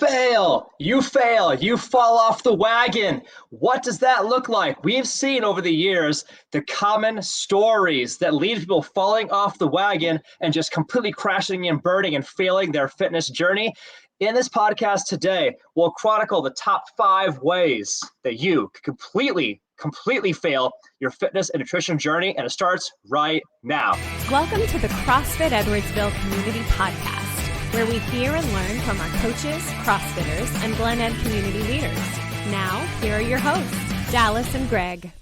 you fail, you fall off the wagon. What does that look like? We've seen over the years the common stories that lead people falling off the wagon and just completely crashing and burning and failing their fitness journey. In this podcast today, we'll chronicle the top 5 ways that you could completely fail your fitness and nutrition journey, and it starts right now. Welcome to the CrossFit Edwardsville Community Podcast, where we hear and learn from our coaches, CrossFitters, and Glen Ed community leaders. Now, here are your hosts, Dallas and Greg.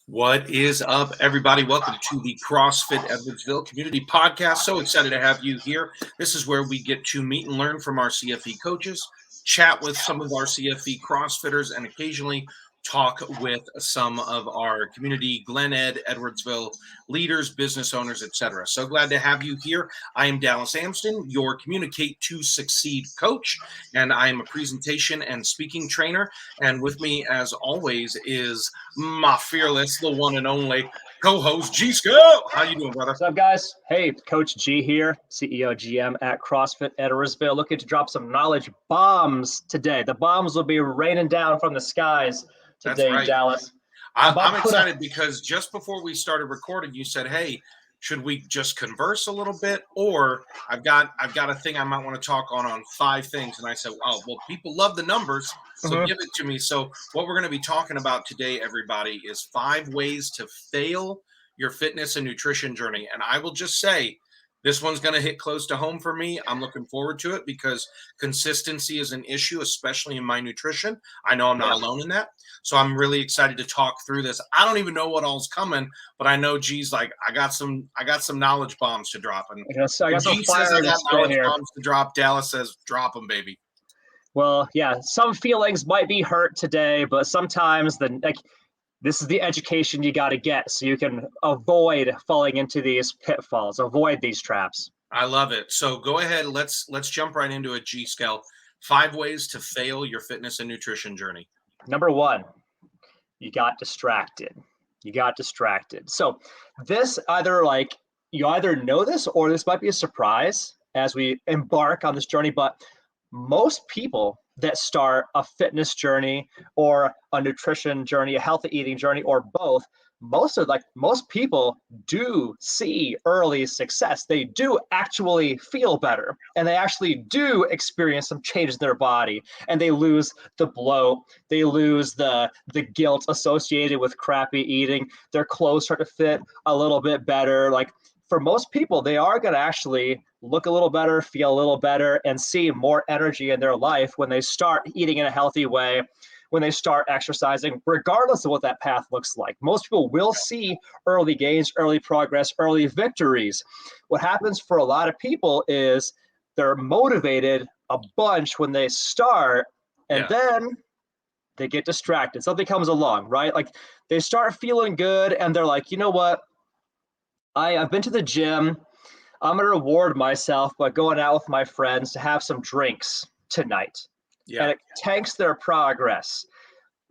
What is up, everybody? Welcome to the CrossFit Edwardsville Community Podcast. So excited to have you here. This is where we get to meet and learn from our CFE coaches, chat with some of our CFE CrossFitters, and occasionally talk with some of our community Glen Ed, Edwardsville leaders, business owners, etc. So glad to have you here. I am Dallas Amston, your Communicate to Succeed coach, and I am a presentation and speaking trainer. And with me, as always, is my fearless, the one and only co-host, G Scale. How you doing, brother? What's up, guys? Hey, Coach G here, CEO, GM at CrossFit Edwardsville, looking to drop some knowledge bombs today. The bombs will be raining down from the skies today, right. Dallas. I'm excited because just before we started recording, you said, "Hey, should we just converse a little bit?" Or I've got a thing I might want to talk on 5 things. And I said, "Oh, well, people love the numbers, so give it to me." So what we're going to be talking about today, everybody, is 5 ways to fail your fitness and nutrition journey. And I will just say, this one's going to hit close to home for me. I'm looking forward to it because consistency is an issue, especially in my nutrition. I know I'm not alone in that. So I'm really excited to talk through this. I don't even know what all's coming, but I know G's like, I got some knowledge bombs to drop. And I got some G says fire I got knowledge here. bombs to drop. Dallas says, drop them, baby. Well, yeah, some feelings might be hurt today, but sometimes this is the education you got to get so you can avoid falling into these pitfalls, avoid these traps. I love it. So go ahead. Let's jump right into it, G Scale. 5 ways to fail your fitness and nutrition journey. Number 1, you got distracted. So this you either know this or this might be a surprise as we embark on this journey, but most people that start a fitness journey or a nutrition journey, a healthy eating journey, or both, most people do see early success. They do actually feel better, and they actually do experience some changes in their body, and they lose the bloat, they lose the guilt associated with crappy eating. Their clothes start to fit a little bit better. Like, for most people, they are going to actually look a little better, feel a little better, and see more energy in their life when they start eating in a healthy way, when they start exercising, regardless of what that path looks like. Most people will see early gains, early progress, early victories. What happens for a lot of people is they're motivated a bunch when they start, and then they get distracted. Something comes along, right? Like, they start feeling good, and they're like, you know what? I've been to the gym. I'm going to reward myself by going out with my friends to have some drinks tonight. And it tanks their progress.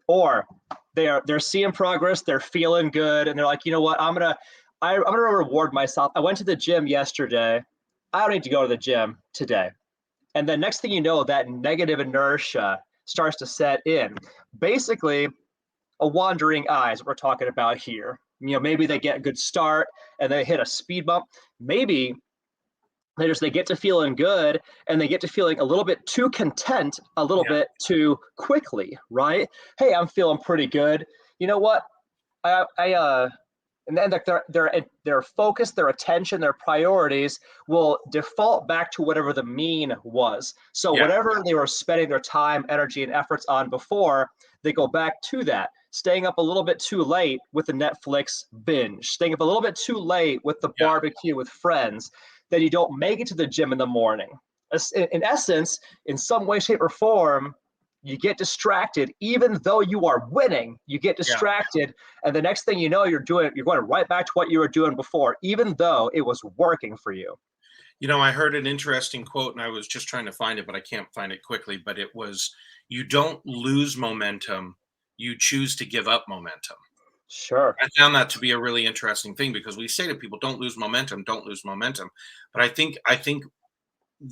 Or they're seeing progress, they're feeling good, and they're like, you know what, I'm gonna reward myself. I went to the gym yesterday. I don't need to go to the gym today. And then next thing you know, that negative inertia starts to set in. Basically, a wandering eye is what we're talking about here. Maybe they get a good start and they hit a speed bump. Maybe they get to feeling good and they get to feeling a little bit too content a little bit too quickly, right? Hey, I'm feeling pretty good. You know what? And then their focus, their attention, their priorities will default back to whatever the mean was. So whatever they were spending their time, energy, and efforts on before, they go back to that. Staying up a little bit too late with the Netflix binge, staying up a little bit too late with the barbecue with friends, then you don't make it to the gym in the morning. In essence, in some way, shape, or form, you get distracted. Even though you are winning, you get distracted. And the next thing you know, you're going right back to what you were doing before, even though it was working for you. I heard an interesting quote, and I was just trying to find it, but I can't find it quickly. But it was, you don't lose momentum, you choose to give up momentum. Sure. I found that to be a really interesting thing because we say to people, don't lose momentum. But I think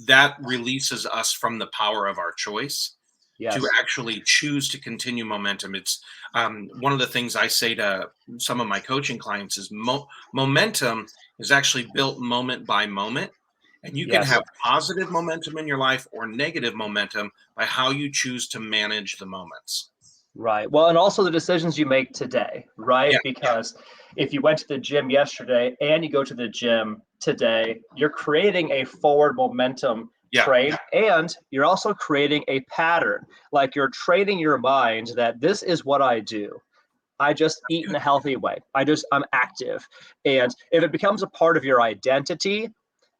that releases us from the power of our choice Yes. to actually choose to continue momentum. It's one of the things I say to some of my coaching clients is momentum is actually built moment by moment. And you can Yes. have positive momentum in your life or negative momentum by how you choose to manage the moments. Right. Well, and also the decisions you make today, right? Yeah. Because if you went to the gym yesterday and you go to the gym today, you're creating a forward momentum Yeah. trade, and you're also creating a pattern. Like you're training your mind that this is what I do. I just eat in a healthy way. I'm active. And if it becomes a part of your identity,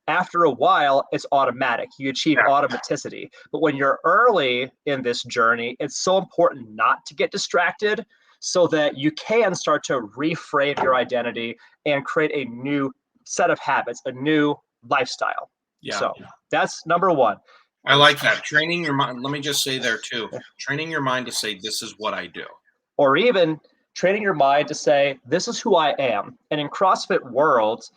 after a while, it's automatic. You achieve Yeah. automaticity. But when you're early in this journey, it's so important not to get distracted so that you can start to reframe your identity and create a new set of habits, a new lifestyle. Yeah. So that's number one. I like that. Training your mind. Let me just say there too, training your mind to say, this is what I do. Or even training your mind to say, this is who I am. And in CrossFit world,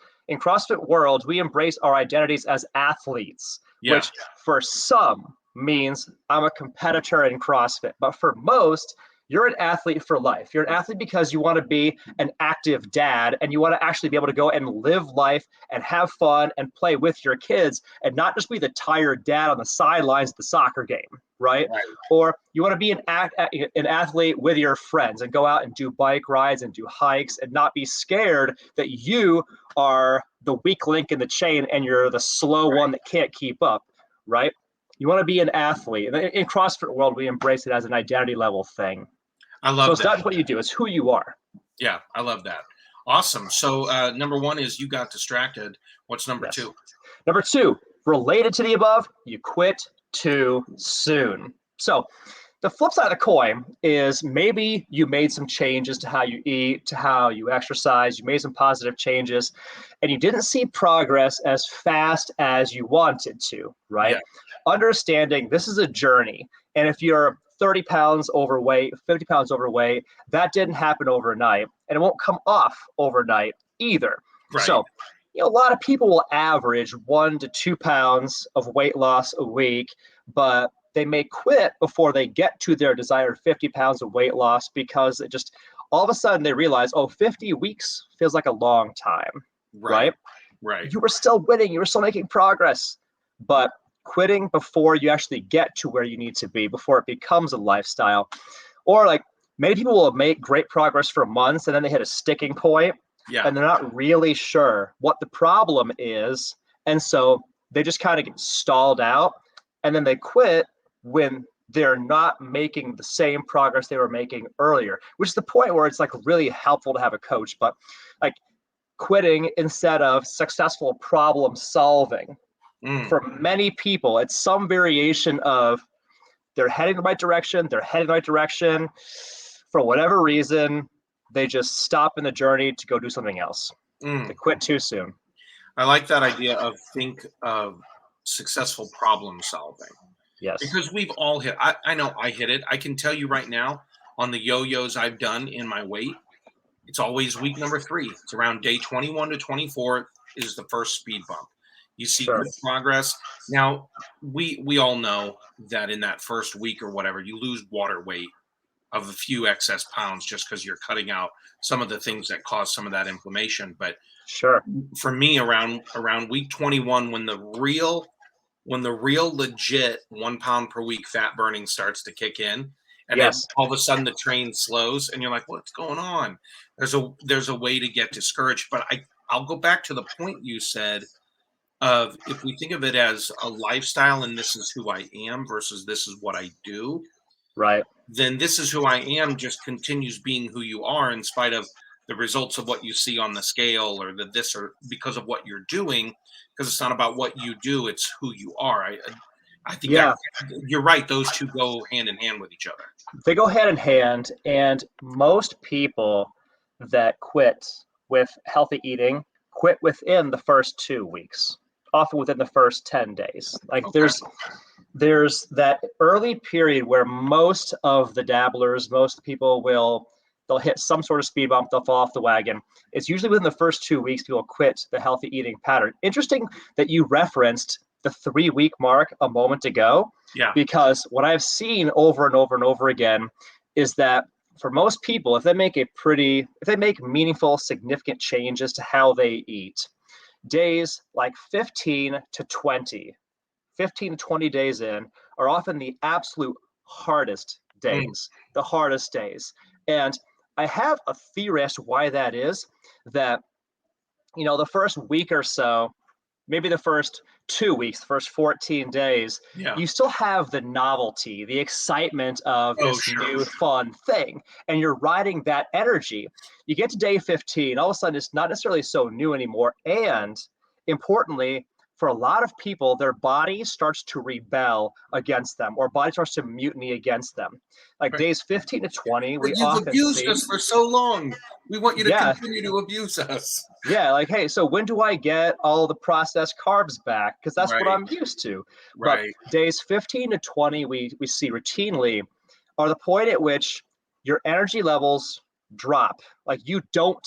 we embrace our identities as athletes, Yeah. which for some means I'm a competitor in CrossFit. But for most, you're an athlete for life. You're an athlete because you want to be an active dad and you want to actually be able to go and live life and have fun and play with your kids and not just be the tired dad on the sidelines of the soccer game, right? Or you want to be an athlete with your friends and go out and do bike rides and do hikes and not be scared that you are the weak link in the chain and you're the slow one that can't keep up, right? You want to be an athlete. In CrossFit world, we embrace it as an identity level thing. I love so it's that. not what you do, it's who you are. Yeah, I love that. Awesome. So number one is you got distracted. What's number two? Number two, related to the above, you quit too soon. So the flip side of the coin is maybe you made some changes to how you eat, to how you exercise, you made some positive changes, and you didn't see progress as fast as you wanted to, right? Yeah. Understanding this is a journey. And if you're 30 pounds overweight, 50 pounds overweight, that didn't happen overnight, and it won't come off overnight either. Right. So, a lot of people will average 1 to 2 pounds of weight loss a week, but they may quit before they get to their desired 50 pounds of weight loss because it just all of a sudden they realize, 50 weeks feels like a long time, right? You were still winning, you were still making progress, but quitting before you actually get to where you need to be, before it becomes a lifestyle. Or like many people will make great progress for months and then they hit a sticking point. Yeah. And they're not really sure what the problem is. And so they just kind of get stalled out and then they quit when they're not making the same progress they were making earlier, which is the point where it's like really helpful to have a coach. But like quitting instead of successful problem solving, for many people, it's some variation of they're heading the right direction, for whatever reason, they just stop in the journey to go do something else. They quit too soon. I like that idea of think of successful problem solving. Yes. Because we've all hit, I know I hit it. I can tell you right now on the yo-yos I've done in my weight, it's always week number 3. It's around day 21 to 24 is the first speed bump. You see good progress. Now, we all know that in that first week or whatever, you lose water weight of a few excess pounds just because you're cutting out some of the things that cause some of that inflammation. But for me, around week 21, when the real legit 1 pound per week fat burning starts to kick in, and then all of a sudden the train slows, and you're like, "What's going on?" There's a way to get discouraged. But I'll go back to the point you said of if we think of it as a lifestyle and this is who I am versus this is what I do, right? Then this is who I am just continues being who you are in spite of the results of what you see on the scale or the this or because of what you're doing, because it's not about what you do, it's who you are. I think that you're right. Those two go hand in hand with each other. They go hand in hand, and most people that quit with healthy eating quit within the first 2 weeks, often within the first 10 days. Like there's that early period where most of the dabblers, most people they'll hit some sort of speed bump, they'll fall off the wagon. It's usually within the first 2 weeks people quit the healthy eating pattern. Interesting that you referenced the 3-week mark a moment ago. Yeah. Because what I've seen over and over and over again is that for most people, if they make meaningful, significant changes to how they eat, days like 15 to 20 days in are often the absolute hardest days, the hardest days. And I have a theory as to why that is, that, the first week or so, maybe the first 2 weeks, the first 14 days, you still have the novelty, the excitement of this new fun thing, and you're riding that energy. You get to day 15, all of a sudden it's not necessarily so new anymore. And importantly, for a lot of people, their body starts to rebel against them, or body starts to mutiny against them. Like days 15 to 20, we you've often abused see, us for so long. We want you to continue to abuse us. Yeah, like, hey, so when do I get all the processed carbs back? Because that's what I'm used to. Right. But days 15 to 20, we see routinely, are the point at which your energy levels drop. Like, you don't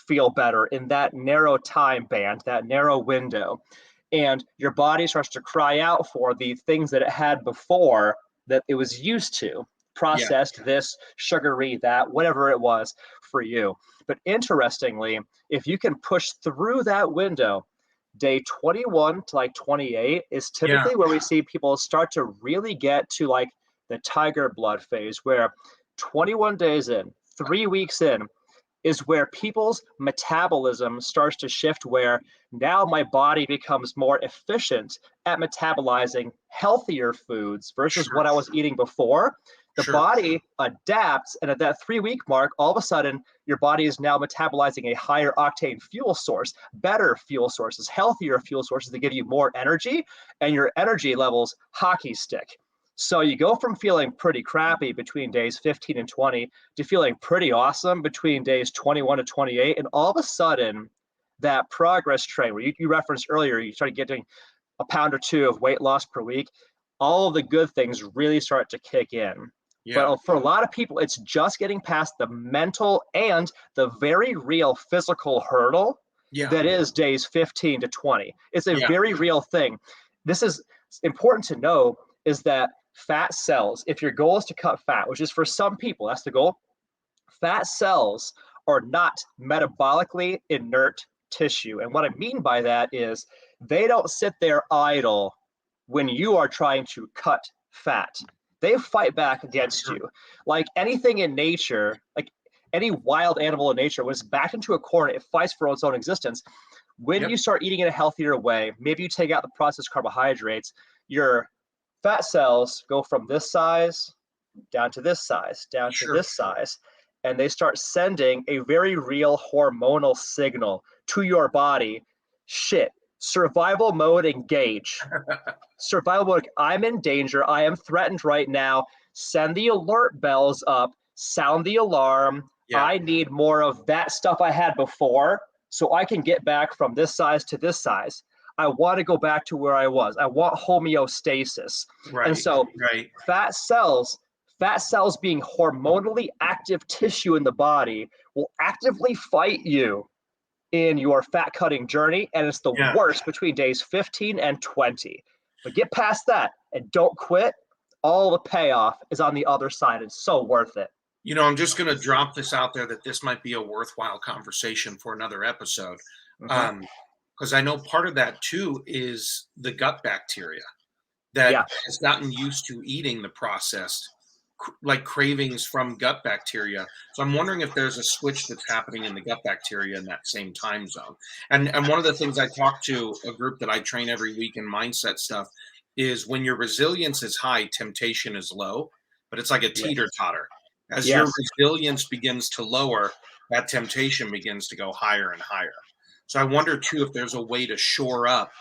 feel better in that narrow time band, that narrow window. And your body starts to cry out for the things that it had before that it was used to. Processed this, sugary that, whatever it was for you. But interestingly, if you can push through that window, day 21 to like 28 is typically where we see people start to really get to like the tiger blood phase, where 21 days in, 3 weeks in, is where people's metabolism starts to shift, where now my body becomes more efficient at metabolizing healthier foods versus what I was eating before. The body adapts, and at that 3-week mark, all of a sudden, your body is now metabolizing a higher octane fuel source, better fuel sources, healthier fuel sources that give you more energy, and your energy levels hockey stick. So you go from feeling pretty crappy between days 15 and 20 to feeling pretty awesome between days 21 to 28. And all of a sudden, that progress train where you referenced earlier, you started getting a pound or two of weight loss per week, all of the good things really start to kick in. But for a lot of people, it's just getting past the mental and the very real physical hurdle that is days 15 to 20. It's a very real thing. This is important to know, is that fat cells, if your goal is to cut fat, which is for some people, that's the goal, fat cells are not metabolically inert tissue. And what I mean by that is they don't sit there idle when you are trying to cut fat. They fight back against you. Like anything in nature, like any wild animal in nature, when it's backed into a corner, it fights for its own existence. When you start eating in a healthier way, maybe you take out the processed carbohydrates, your fat cells go from this size down to this size, down to this size, and they start sending a very real hormonal signal to your body. Shit, survival mode, engage. Survival mode, I'm in danger, I am threatened right now. Send the alert bells up, sound the alarm. I need more of that stuff I had before so I can get back from this size to this size. I want to go back to where I was. I want homeostasis. And so fat cells being hormonally active tissue in the body will actively fight you in your fat cutting journey. And it's the worst between days 15 and 20. But get past that and don't quit. All the payoff is on the other side. It's so worth it. I'm just going to drop this out there that this might be a worthwhile conversation for another episode. Because I know part of that too is the gut bacteria that has gotten used to eating the processed, like cravings from gut bacteria. So I'm wondering if there's a switch that's happening in the gut bacteria in that same time zone. And one of the things I talk to a group that I train every week in mindset stuff is when your resilience is high, temptation is low, but it's like a teeter-totter. As your resilience begins to lower, that temptation begins to go higher and higher. So I wonder too if there's a way to shore up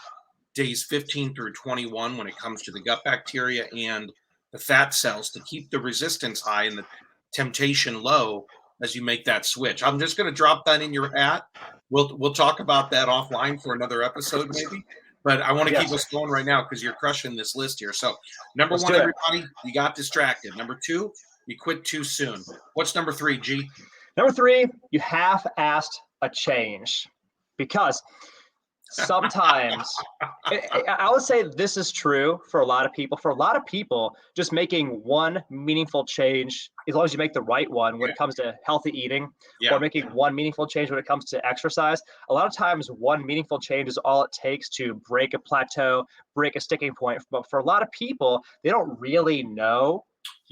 days 15 through 21 when it comes to the gut bacteria and the fat cells to keep the resistance high and the temptation low as you make that switch. I'm just going to drop that in your hat. We'll talk about that offline for another episode maybe. But I want to keep us going right now because you're crushing this list here. So number one, everybody, you got distracted. Number two, you quit too soon. What's number three, G? Number three, you half-assed a change. Because sometimes I would say this is true for a lot of people. For a lot of people, just making one meaningful change, as long as you make the right one when it comes to healthy eating, or making one meaningful change when it comes to exercise, a lot of times one meaningful change is all it takes to break a plateau, break a sticking point. But for a lot of people, they don't really know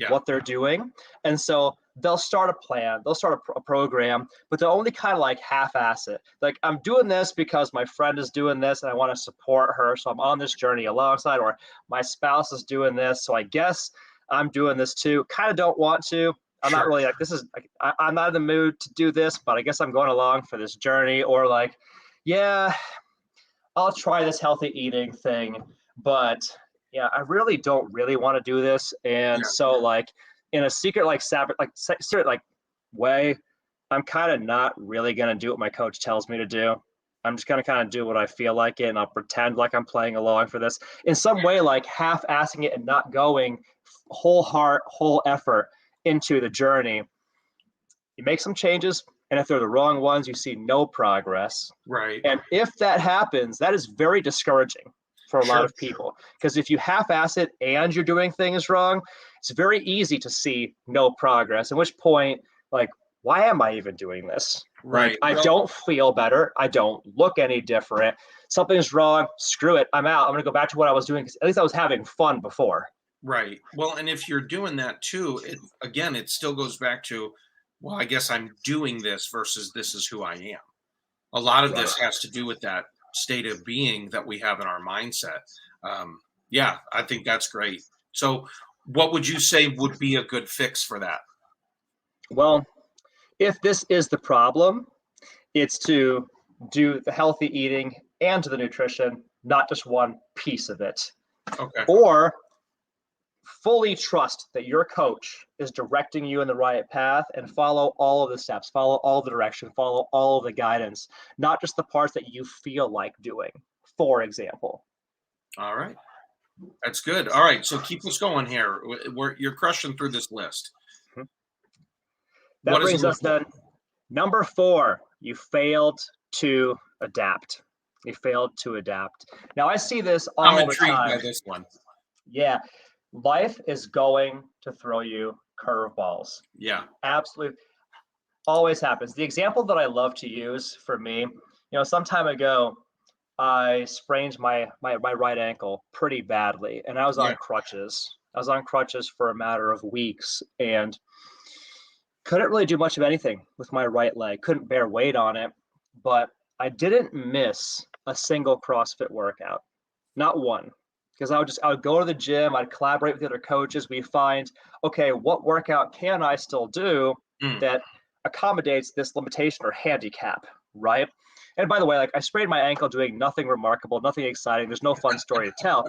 what they're doing. And so they'll start a plan, they'll start a program, but they'll only kind of like half-ass it. Like, I'm doing this because my friend is doing this and I want to support her, so I'm on this journey alongside, or my spouse is doing this, so I guess I'm doing this too. Kind of don't want to. I'm not really like, this is like, I'm not in the mood to do this, but I guess I'm going along for this journey. Or like, yeah, I'll try this healthy eating thing, but yeah, I really don't really want to do this. And so like in a secret, way, I'm kind of not really going to do what my coach tells me to do. I'm just going to kind of do what I feel like it, and I'll pretend like I'm playing along for this in some way, like half-assing it and not going whole heart, whole effort into the journey. You make some changes, and if they're the wrong ones, you see no progress. Right. And if that happens, that is very discouraging for a lot of people, because if you half-ass it and you're doing things wrong, it's very easy to see no progress, at which point, like, why am I even doing this? Right. Like, I don't feel better. I don't look any different. Something's wrong. Screw it. I'm out. I'm going to go back to what I was doing, because at least I was having fun before. Right. Well, and if you're doing that too, it still goes back to, well, I guess I'm doing this versus this is who I am. A lot of this has to do with that state of being that we have in our mindset. I think that's great. So what would you say would be a good fix for that? Well, if this is the problem, it's to do the healthy eating and the nutrition, not just one piece of it. Okay. Or fully trust that your coach is directing you in the right path, and follow all of the steps, follow all the direction, follow all of the guidance, not just the parts that you feel like doing, for example. All right. That's good. All right. So keep us going here. You're crushing through this list. That brings us then, number 4, you failed to adapt. You failed to adapt. Now, I see this all the time. I'm intrigued by this one. Yeah. Life is going to throw you curveballs. Yeah. Absolutely. Always happens. The example that I love to use for me, some time ago, I sprained my right ankle pretty badly, and I was on crutches. I was on crutches for a matter of weeks, and couldn't really do much of anything with my right leg. Couldn't bear weight on it, but I didn't miss a single CrossFit workout. Not one. Because I would go to the gym, I'd collaborate with the other coaches. We find, okay, what workout can I still do that accommodates this limitation or handicap, right? And by the way, like, I sprained my ankle doing nothing remarkable, nothing exciting. There's no fun story to tell.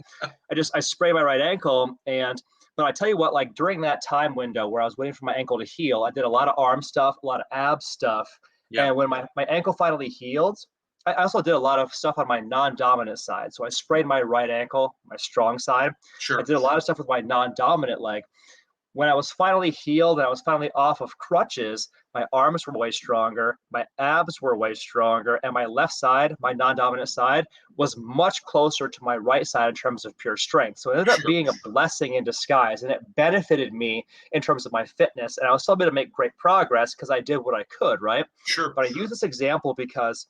I sprained my right ankle, but I tell you what, like, during that time window where I was waiting for my ankle to heal, I did a lot of arm stuff, a lot of ab stuff. Yeah. And when my ankle finally healed, I also did a lot of stuff on my non-dominant side. So I sprained my right ankle, my strong side. Sure. I did a lot of stuff with my non-dominant leg. When I was finally healed and I was finally off of crutches, my arms were way stronger, my abs were way stronger, and my left side, my non-dominant side, was much closer to my right side in terms of pure strength. So it ended up being a blessing in disguise, and it benefited me in terms of my fitness. And I was still able to make great progress because I did what I could, right? Sure. But I use this example because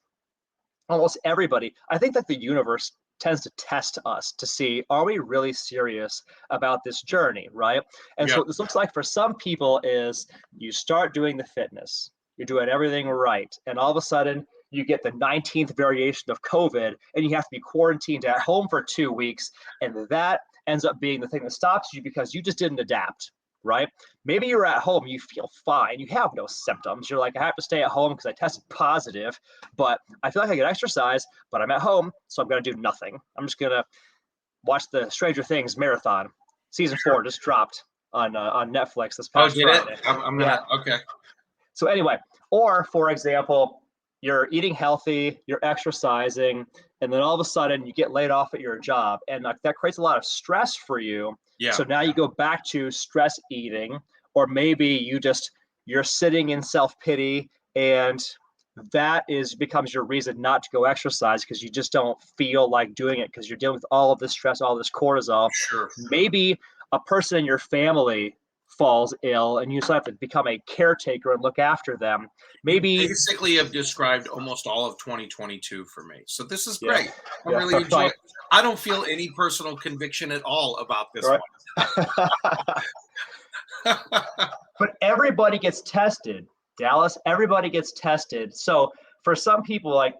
almost everybody, I think that the universe tends to test us to see, are we really serious about this journey, right? And so what this looks like for some people is you start doing the fitness, you're doing everything right, and all of a sudden you get the 19th variation of COVID and you have to be quarantined at home for 2 weeks, and that ends up being the thing that stops you because you just didn't adapt, right? Maybe you're at home, you feel fine, you have no symptoms. You're like, I have to stay at home because I tested positive, but I feel like I can exercise, but I'm at home, so I'm going to do nothing. I'm just going to watch the Stranger Things marathon. Season 4 just dropped on Netflix this past Friday. I'm gonna, okay. So anyway, or for example, you're eating healthy, you're exercising, and then all of a sudden you get laid off at your job, and that creates a lot of stress for you. Yeah. So now you go back to stress eating, or maybe you're sitting in self-pity and that becomes your reason not to go exercise because you just don't feel like doing it because you're dealing with all of this stress, all this cortisol. Sure. Maybe a person in your family falls ill and you still have to become a caretaker and look after them. Maybe you basically have described almost all of 2022 for me. So this is great. I'm Yeah, really enjoying right. it. I don't feel any personal conviction at all about this Right. one. But everybody gets tested, Dallas. Everybody gets tested. So for some people, like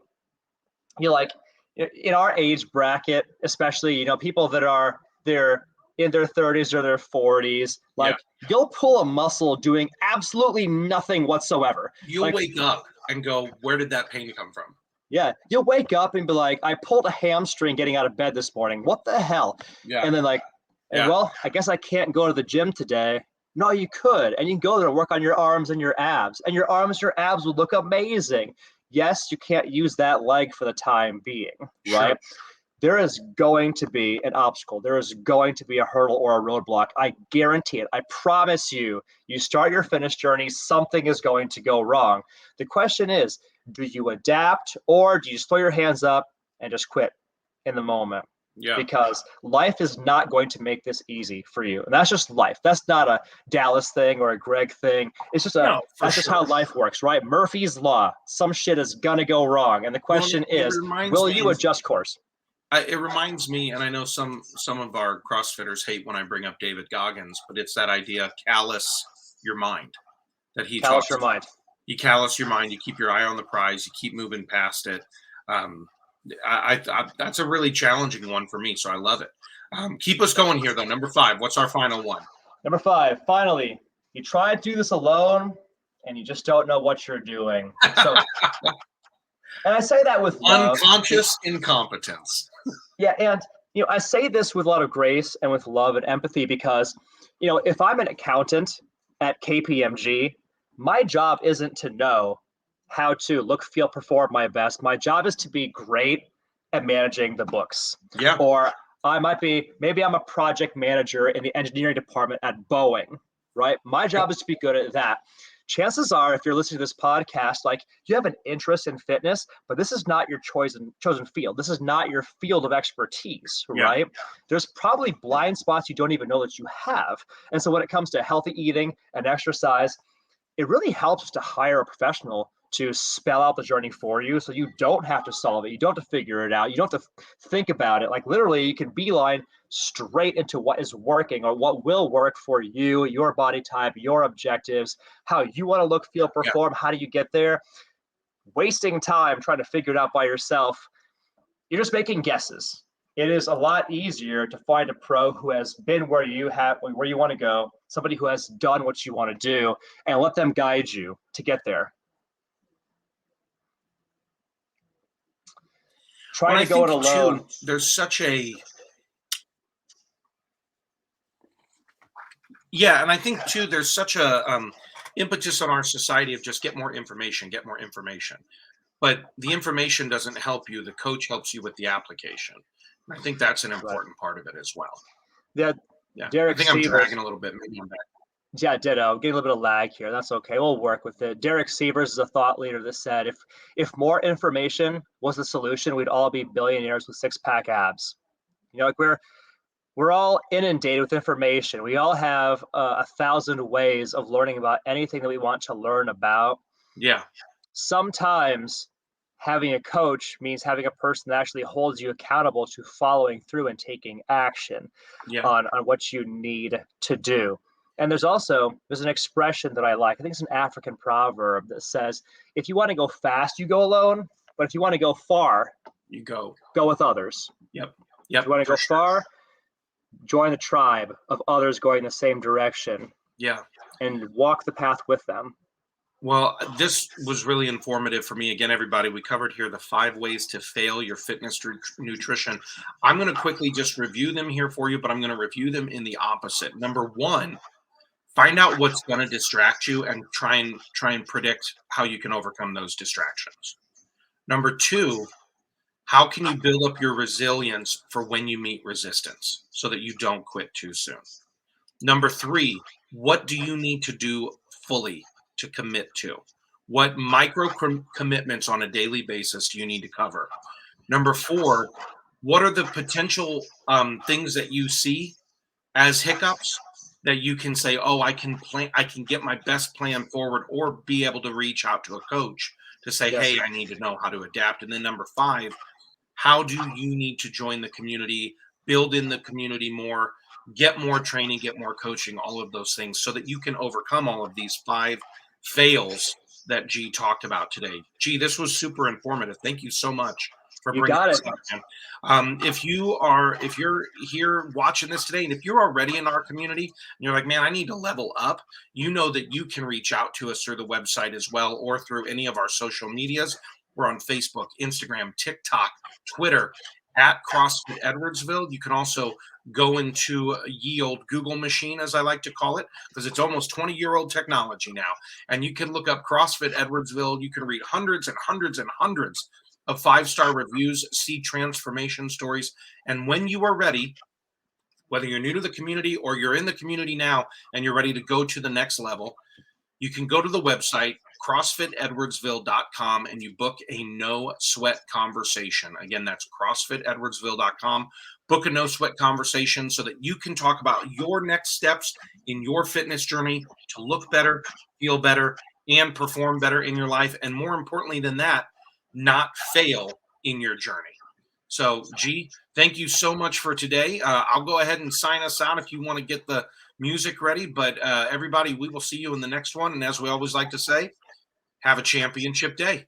in our age bracket, especially, people that they're in their 30s or their 40s, you'll pull a muscle doing absolutely nothing whatsoever. You'll wake up and go, where did that pain come from? Yeah, you'll wake up and be like, I pulled a hamstring getting out of bed this morning. What the hell? Yeah. And then well, I guess I can't go to the gym today. No, you could. And you can go there and work on your arms and your abs. And your arms, your abs would look amazing. Yes, you can't use that leg for the time being, right? Sure. There is going to be an obstacle. There is going to be a hurdle or a roadblock. I guarantee it. I promise you, you start your fitness journey, something is going to go wrong. The question is, do you adapt or do you just throw your hands up and just quit in the moment? Yeah. Because life is not going to make this easy for you. And that's just life. That's not a Dallas thing or a Greg thing. It's just just how life works, right? Murphy's Law. Some shit is going to go wrong. And the question is, will you adjust course? It reminds me, and I know some of our CrossFitters hate when I bring up David Goggins, but it's that idea, callous your mind. That he callous your mind. You callous your mind. You keep your eye on the prize. You keep moving past it. I that's a really challenging one for me, so I love it. Keep us going here, though. Number 5. What's our final one? Number 5. Finally, you try to do this alone, and you just don't know what you're doing. So, and I say that with love. Unconscious incompetence. Yeah, and I say this with a lot of grace and with love and empathy because, if I'm an accountant at KPMG, my job isn't to know how to look, feel, perform my best. My job is to be great at managing the books. Yeah. Or maybe I'm a project manager in the engineering department at Boeing, right? My job is to be good at that. Chances are, if you're listening to this podcast, you have an interest in fitness, but this is not your chosen field. This is not your field of expertise, right? Yeah. There's probably blind spots you don't even know that you have. And so when it comes to healthy eating and exercise, it really helps to hire a professional to spell out the journey for you so you don't have to solve it. You don't have to figure it out. You don't have to think about it. Literally, you can beeline straight into what is working or what will work for you, your body type, your objectives, how you want to look, feel, perform. Yeah. How do you get there? Wasting time trying to figure it out by yourself, you're just making guesses. It is a lot easier to find a pro who has been where you want to go, somebody who has done what you want to do, and let them guide you to get there. Trying to go it alone. There's such a and I think too there's such a impetus on our society of just get more information. But the information doesn't help you. The coach helps you with the application. And I think that's an important part of it as well. Yeah. Derek, I think I'm dragging a little bit. Maybe I'm back. Yeah, ditto. Getting a little bit of lag here. That's okay. We'll work with it. Derek Sievers is a thought leader that said, if more information was the solution, we'd all be billionaires with 6-pack abs. We're all inundated with information. We all have 1,000 ways of learning about anything that we want to learn about. Yeah. Sometimes having a coach means having a person that actually holds you accountable to following through and taking action on what you need to do. And there's an expression that I like. I think it's an African proverb that says, if you want to go fast, you go alone. But if you want to go far, you go with others. Yep. If you want to go far, join the tribe of others going the same direction. Yeah. And walk the path with them. Well, this was really informative for me. Again, everybody, we covered here the 5 ways to fail your fitness nutrition. I'm going to quickly just review them here for you, but I'm going to review them in the opposite. Number 1, find out what's going to distract you and try and predict how you can overcome those distractions. Number 2, how can you build up your resilience for when you meet resistance so that you don't quit too soon? Number 3, what do you need to do fully to commit to? What micro commitments on a daily basis do you need to cover? Number 4, what are the potential things that you see as hiccups that you can say, oh, I can get my best plan forward, or be able to reach out to a coach to say, Yes. hey, I need to know how to adapt. And then number 5, how do you need to join the community, build in the community more, get more training, get more coaching, all of those things, so that you can overcome all of these 5 fails that G talked about today. G, this was super informative. Thank you so much for You bringing got this it. up, man. If you're here watching this today, and if you're already in our community and you're like, man, I need to level up, you know that you can reach out to us through the website as well, or through any of our social medias. We're on Facebook, Instagram, TikTok, Twitter, at CrossFit Edwardsville. You can also go into ye old Google machine, as I like to call it, because it's almost 20-year-old technology now. And you can look up CrossFit Edwardsville. You can read hundreds and hundreds and hundreds of 5-star reviews, see transformation stories. And when you are ready, whether you're new to the community or you're in the community now and you're ready to go to the next level, you can go to the website, CrossFitEdwardsville.com, and you book a no sweat conversation. Again, that's CrossFitEdwardsville.com. Book a no sweat conversation so that you can talk about your next steps in your fitness journey to look better, feel better, and perform better in your life. And more importantly than that, not fail in your journey. So, G, thank you so much for today. I'll go ahead and sign us out if you want to get the music ready. But everybody, we will see you in the next one. And as we always like to say, have a championship day.